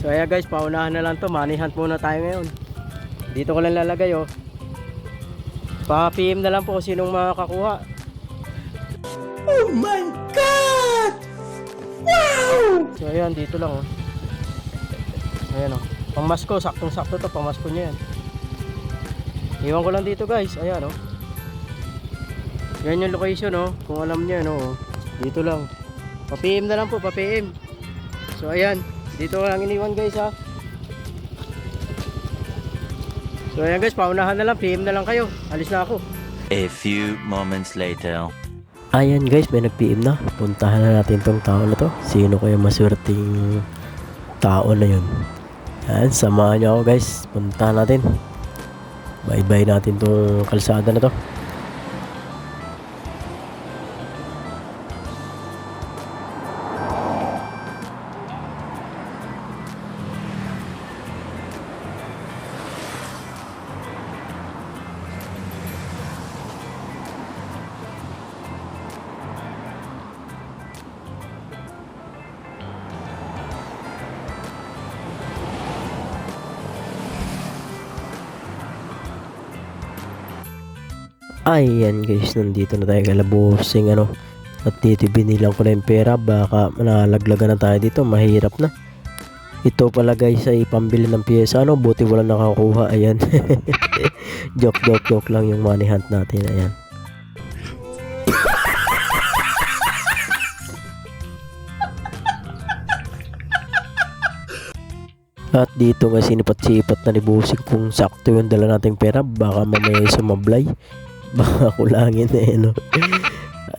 So ayan guys, paunahan na lang to. Money hunt muna tayo ngayon. Dito ko lang lalagay oh. Pa-PM na lang po kung sinong makakakuha. Oh my God! Wow! So ayan, dito lang oh. Ayan oh. Pangmasko, saktong-sakto to. Pangmasko niya yan. Iwan ko lang dito guys. Ayan oh. Yan yung location oh. Kung alam niyo no. Dito lang. Pa-PM na lang po, pa-PM. So ayan, dito lang iniwan guys ha. So ayan guys, paunahan na lang, PM na lang kayo. Alis na ako. A few moments later. Ayan guys, may nag-PM na. Puntahan na natin tong tao na to. Sino kaya maswerteng tao na yun? Ayan, samahan nyo ako guys. Puntahan natin. Bye-bye natin tong kalsada na to. Ayan guys, nandito na tayo kay Labosing ano. At dito binilang ko na yung pera. Baka nalaglagan na tayo dito. Mahirap na. Ito pala guys ay pambili ng pyesa ano. Buti wala nakakuha. Ayan. joke lang yung money hunt natin. Ayan. At dito nga sinipat-sipat na ni Bossing kung sakto yung dala nating pera. Baka mamaya sumablay. Baka kulangin eh no.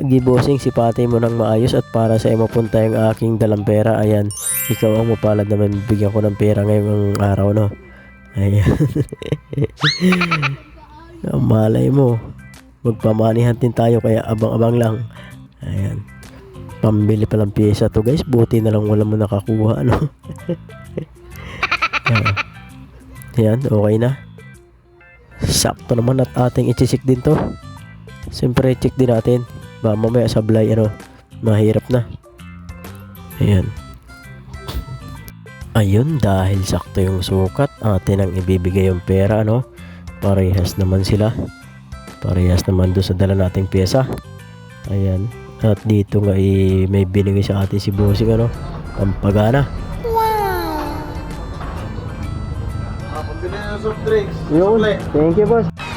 Gibosing sipati mo ng maayos at para sa mapunta yung aking dalang pera. Ayan, ikaw ang mapalad naman, bigyan ko ng pera ngayong araw no. Ayan. Malay mo magpamanihan din tayo kaya abang-abang lang. Ayan, pambili pa lang pyesa to guys. Buti na lang wala mo nakakuha no. Ayan, okay na. Sakto naman at ating i-check din to. Siyempre check din natin. Ba mamaya sablay ano. Mahirap na. Ayan. Ayun, dahil sakto yung sukat, atin ang ibibigay yung pera ano. Parehas naman sila. Parehas naman doon sa dala nating pyesa. Ayan. At dito nga may binigay sa atin si Bossing ano. Pampagana. Pagkali na soft drinks. Yun. Thank you boss.